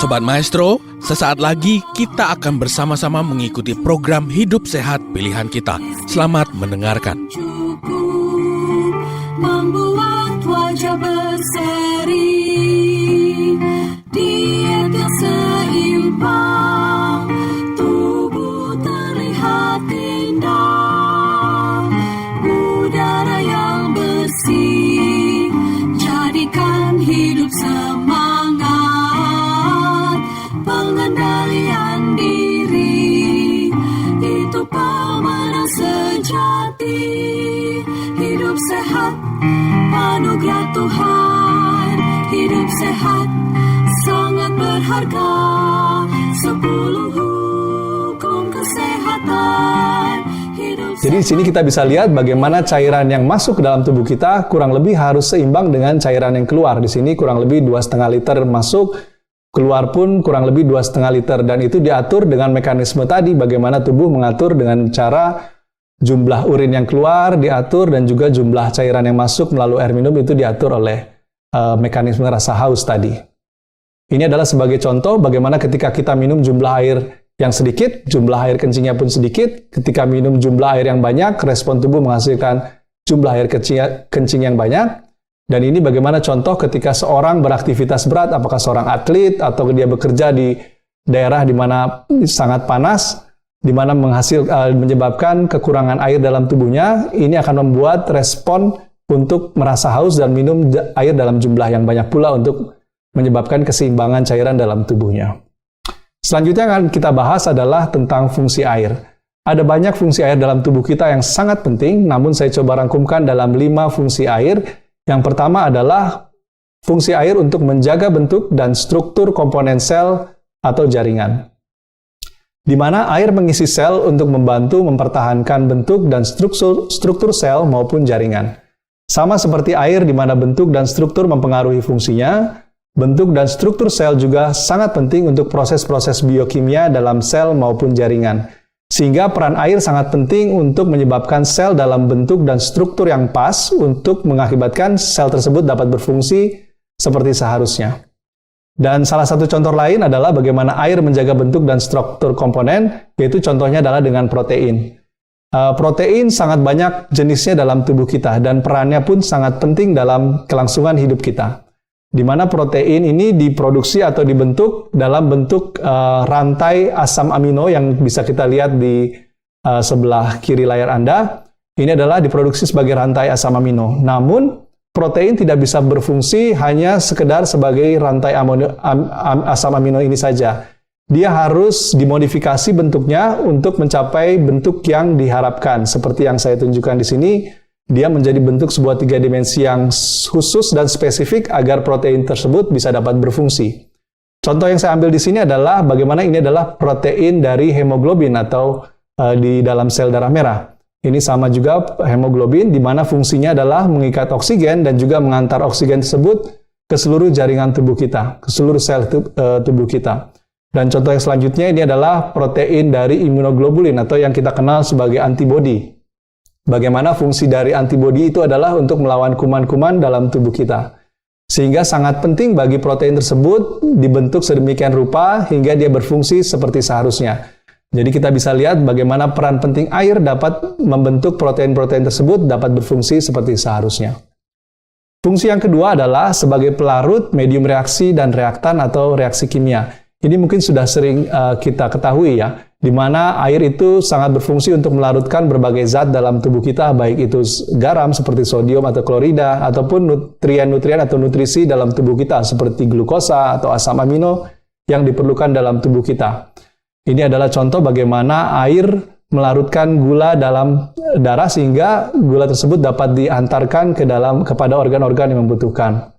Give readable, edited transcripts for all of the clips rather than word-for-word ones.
Sobat Maestro, sesaat lagi kita akan bersama-sama mengikuti program Hidup Sehat Pilihan Kita. Selamat mendengarkan. Membuat wajah berseri, diet yang seimbang, tubuh terlihat indah, udara yang bersih, jadikan hidup semangat, pengendalian diri, itu pemenang sejati. Hidup sehat, anugerah Tuhan. Hidup sehat, sangat berharga. 10 hukum kesehatan. Jadi di sini kita bisa lihat bagaimana cairan yang masuk ke dalam tubuh kita kurang lebih harus seimbang dengan cairan yang keluar. Di sini kurang lebih 2,5 liter masuk, keluar pun kurang lebih 2,5 liter. Dan itu diatur dengan mekanisme tadi, bagaimana tubuh mengatur dengan cara jumlah urin yang keluar diatur dan juga jumlah cairan yang masuk melalui air minum itu diatur oleh mekanisme rasa haus tadi. Ini adalah sebagai contoh bagaimana ketika kita minum jumlah air yang sedikit, jumlah air kencingnya pun sedikit. Ketika minum jumlah air yang banyak, respon tubuh menghasilkan jumlah air kencing yang banyak. Dan ini bagaimana contoh ketika seorang beraktivitas berat, apakah seorang atlet atau dia bekerja di daerah di mana sangat panas, di mana menyebabkan kekurangan air dalam tubuhnya, ini akan membuat respon untuk merasa haus dan minum air dalam jumlah yang banyak pula untuk menyebabkan keseimbangan cairan dalam tubuhnya. Selanjutnya yang akan kita bahas adalah tentang fungsi air. Ada banyak fungsi air dalam tubuh kita yang sangat penting, namun saya coba rangkumkan dalam 5 fungsi air. Yang pertama adalah fungsi air untuk menjaga bentuk dan struktur komponen sel atau jaringan, di mana air mengisi sel untuk membantu mempertahankan bentuk dan struktur sel maupun jaringan. Sama seperti air di mana bentuk dan struktur mempengaruhi fungsinya, bentuk dan struktur sel juga sangat penting untuk proses-proses biokimia dalam sel maupun jaringan. Sehingga peran air sangat penting untuk menyebabkan sel dalam bentuk dan struktur yang pas untuk mengakibatkan sel tersebut dapat berfungsi seperti seharusnya. Dan salah satu contoh lain adalah bagaimana air menjaga bentuk dan struktur komponen, yaitu contohnya adalah dengan protein. Protein sangat banyak jenisnya dalam tubuh kita, dan perannya pun sangat penting dalam kelangsungan hidup kita. Di mana protein ini diproduksi atau dibentuk dalam bentuk rantai asam amino yang bisa kita lihat di sebelah kiri layar Anda. Ini adalah diproduksi sebagai rantai asam amino. Namun, protein tidak bisa berfungsi hanya sekedar sebagai rantai asam amino ini saja. Dia harus dimodifikasi bentuknya untuk mencapai bentuk yang diharapkan. Seperti yang saya tunjukkan di sini, dia menjadi bentuk sebuah 3 dimensi yang khusus dan spesifik agar protein tersebut bisa dapat berfungsi. Contoh yang saya ambil di sini adalah bagaimana ini adalah protein dari hemoglobin atau di dalam sel darah merah. Ini sama juga hemoglobin, di mana fungsinya adalah mengikat oksigen dan juga mengantar oksigen tersebut ke seluruh jaringan tubuh kita, ke seluruh sel tubuh kita. Dan contoh yang selanjutnya ini adalah protein dari imunoglobulin atau yang kita kenal sebagai antibodi. Bagaimana fungsi dari antibodi itu adalah untuk melawan kuman-kuman dalam tubuh kita. Sehingga sangat penting bagi protein tersebut dibentuk sedemikian rupa hingga dia berfungsi seperti seharusnya. Jadi kita bisa lihat bagaimana peran penting air dapat membentuk protein-protein tersebut dapat berfungsi seperti seharusnya. Fungsi yang kedua adalah sebagai pelarut medium reaksi dan reaktan atau reaksi kimia. Ini mungkin sudah sering kita ketahui ya, di mana air itu sangat berfungsi untuk melarutkan berbagai zat dalam tubuh kita, baik itu garam seperti sodium atau klorida, ataupun nutrien-nutrien atau nutrisi dalam tubuh kita seperti glukosa atau asam amino yang diperlukan dalam tubuh kita. Ini adalah contoh bagaimana air melarutkan gula dalam darah sehingga gula tersebut dapat diantarkan kepada organ-organ yang membutuhkan.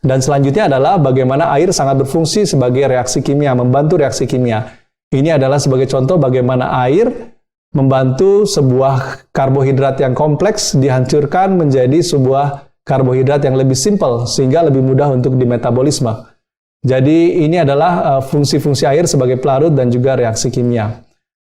Dan selanjutnya adalah bagaimana air sangat berfungsi sebagai reaksi kimia, membantu reaksi kimia. Ini adalah sebagai contoh bagaimana air membantu sebuah karbohidrat yang kompleks dihancurkan menjadi sebuah karbohidrat yang lebih simpel, sehingga lebih mudah untuk dimetabolisme. Jadi ini adalah fungsi-fungsi air sebagai pelarut dan juga reaksi kimia.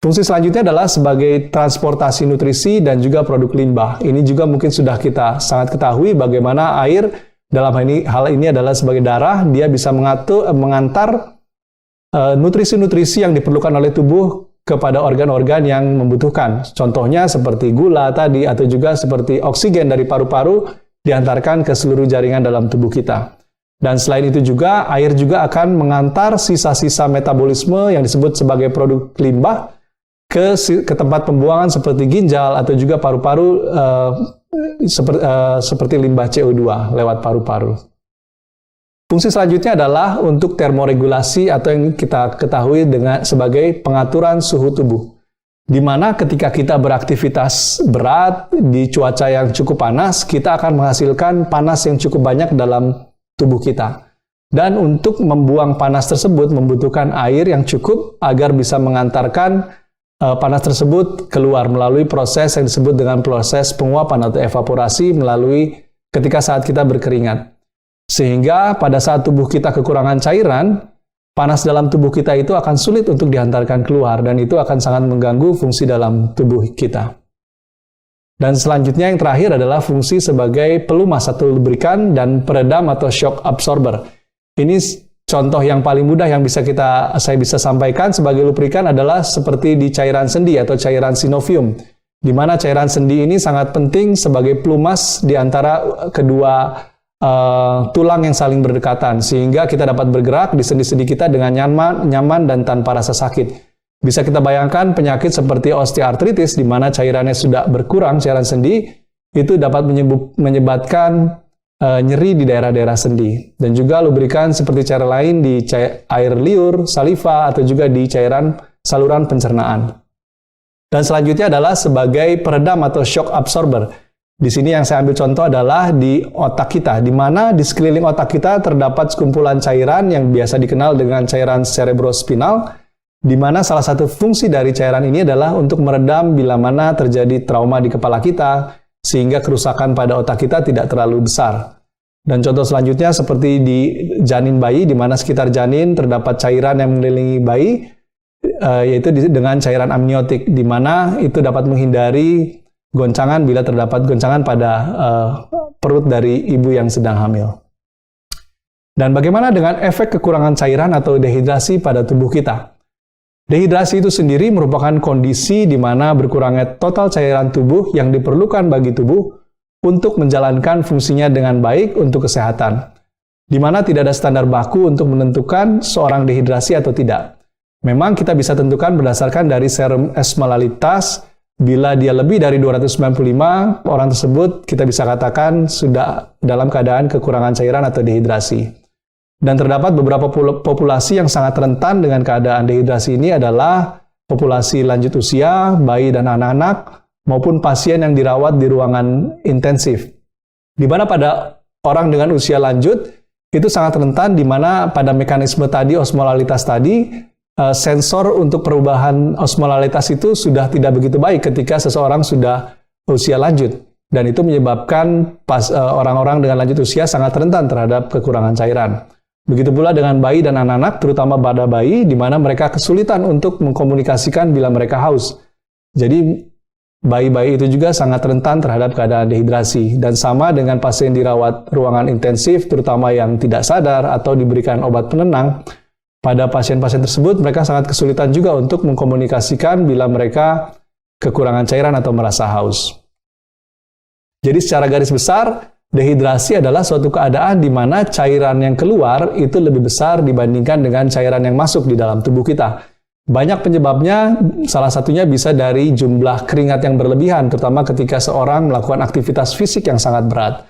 Fungsi selanjutnya adalah sebagai transportasi nutrisi dan juga produk limbah. Ini juga mungkin sudah kita sangat ketahui bagaimana air Dalam hal ini adalah sebagai darah, dia bisa mengantar nutrisi-nutrisi yang diperlukan oleh tubuh kepada organ-organ yang membutuhkan. Contohnya seperti gula tadi, atau juga seperti oksigen dari paru-paru diantarkan ke seluruh jaringan dalam tubuh kita. Dan selain itu juga, air juga akan mengantar sisa-sisa metabolisme yang disebut sebagai produk limbah ke tempat pembuangan seperti ginjal atau juga paru-paru seperti limbah CO2 lewat paru-paru. Fungsi selanjutnya adalah untuk termoregulasi atau yang kita ketahui sebagai pengaturan suhu tubuh. Di mana ketika kita beraktivitas berat di cuaca yang cukup panas, kita akan menghasilkan panas yang cukup banyak dalam tubuh kita. Dan untuk membuang panas tersebut membutuhkan air yang cukup agar bisa mengantarkan panas tersebut keluar melalui proses yang disebut dengan proses penguapan atau evaporasi melalui ketika saat kita berkeringat. Sehingga pada saat tubuh kita kekurangan cairan, panas dalam tubuh kita itu akan sulit untuk dihantarkan keluar dan itu akan sangat mengganggu fungsi dalam tubuh kita. Dan selanjutnya yang terakhir adalah fungsi sebagai pelumas atau lubrikan dan peredam atau shock absorber. Ini contoh yang paling mudah yang saya bisa sampaikan sebagai lubrikan adalah seperti di cairan sendi atau cairan synovium, di mana cairan sendi ini sangat penting sebagai pelumas di antara kedua tulang yang saling berdekatan, sehingga kita dapat bergerak di sendi-sendi kita dengan nyaman dan tanpa rasa sakit. Bisa kita bayangkan penyakit seperti osteoartritis, di mana cairannya sudah berkurang, cairan sendi, itu dapat menyebabkan nyeri di daerah-daerah sendi. Dan juga lubrikan seperti cara lain di air liur, saliva, atau juga di cairan saluran pencernaan. Dan selanjutnya adalah sebagai peredam atau shock absorber. Di sini yang saya ambil contoh adalah di otak kita, di mana di sekeliling otak kita terdapat sekumpulan cairan yang biasa dikenal dengan cairan cerebrospinal, di mana salah satu fungsi dari cairan ini adalah untuk meredam bila mana terjadi trauma di kepala kita, sehingga kerusakan pada otak kita tidak terlalu besar. Dan contoh selanjutnya seperti di janin bayi, di mana sekitar janin terdapat cairan yang mengelilingi bayi, yaitu dengan cairan amniotik, di mana itu dapat menghindari goncangan bila terdapat goncangan pada perut dari ibu yang sedang hamil. Dan bagaimana dengan efek kekurangan cairan atau dehidrasi pada tubuh kita? Dehidrasi itu sendiri merupakan kondisi di mana berkurangnya total cairan tubuh yang diperlukan bagi tubuh untuk menjalankan fungsinya dengan baik untuk kesehatan, di mana tidak ada standar baku untuk menentukan seorang dehidrasi atau tidak. Memang kita bisa tentukan berdasarkan dari serum osmolalitas. Bila dia lebih dari 295, orang tersebut kita bisa katakan sudah dalam keadaan kekurangan cairan atau dehidrasi. Dan terdapat beberapa populasi yang sangat rentan dengan keadaan dehidrasi ini adalah populasi lanjut usia, bayi dan anak-anak, maupun pasien yang dirawat di ruangan intensif. Di mana pada orang dengan usia lanjut, itu sangat rentan di mana pada mekanisme tadi, osmolalitas tadi, sensor untuk perubahan osmolalitas itu sudah tidak begitu baik ketika seseorang sudah usia lanjut. Dan itu menyebabkan orang-orang dengan lanjut usia sangat rentan terhadap kekurangan cairan. Begitu pula dengan bayi dan anak-anak, terutama pada bayi, di mana mereka kesulitan untuk mengkomunikasikan bila mereka haus. Jadi, bayi-bayi itu juga sangat rentan terhadap keadaan dehidrasi. Dan sama dengan pasien dirawat ruangan intensif, terutama yang tidak sadar atau diberikan obat penenang, pada pasien-pasien tersebut, mereka sangat kesulitan juga untuk mengkomunikasikan bila mereka kekurangan cairan atau merasa haus. Jadi secara garis besar, dehidrasi adalah suatu keadaan di mana cairan yang keluar itu lebih besar dibandingkan dengan cairan yang masuk di dalam tubuh kita. Banyak penyebabnya, salah satunya bisa dari jumlah keringat yang berlebihan, terutama ketika seorang melakukan aktivitas fisik yang sangat berat,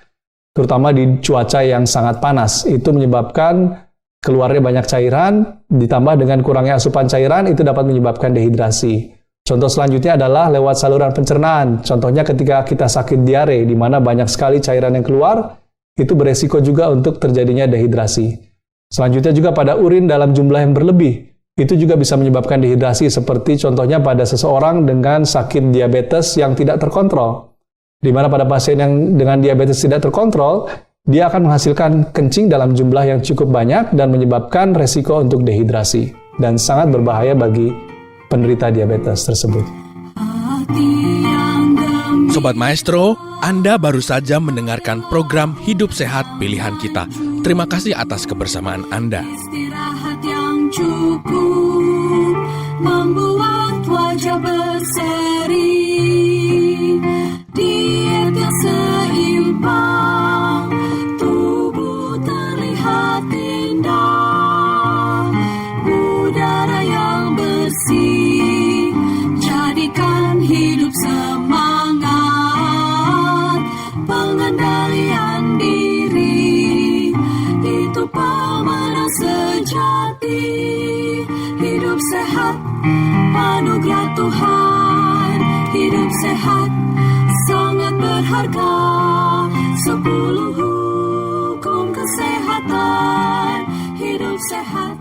terutama di cuaca yang sangat panas. Itu menyebabkan keluarnya banyak cairan, ditambah dengan kurangnya asupan cairan, itu dapat menyebabkan dehidrasi. Contoh selanjutnya adalah lewat saluran pencernaan. Contohnya ketika kita sakit diare, di mana banyak sekali cairan yang keluar, itu beresiko juga untuk terjadinya dehidrasi. Selanjutnya juga pada urin dalam jumlah yang berlebih, itu juga bisa menyebabkan dehidrasi, seperti contohnya pada seseorang dengan sakit diabetes yang tidak terkontrol. Di mana pada pasien yang dengan diabetes tidak terkontrol, dia akan menghasilkan kencing dalam jumlah yang cukup banyak dan menyebabkan resiko untuk dehidrasi dan sangat berbahaya bagi penderita diabetes tersebut. Sobat Maestro, Anda baru saja mendengarkan program Hidup Sehat Pilihan Kita. Terima kasih atas kebersamaan Anda. Istirahat yang cukup membuat wajah berseri. Diet yang seimbang, tubuh terlihat indah. Udara yang bersih, jadikan hidup semangat. Pengendalian diri, itu pemenang sejati. Hidup sehat, anugerah Tuhan. Hidup sehat, sangat berharga. 10 hukum kesehatan. Hidup sehat.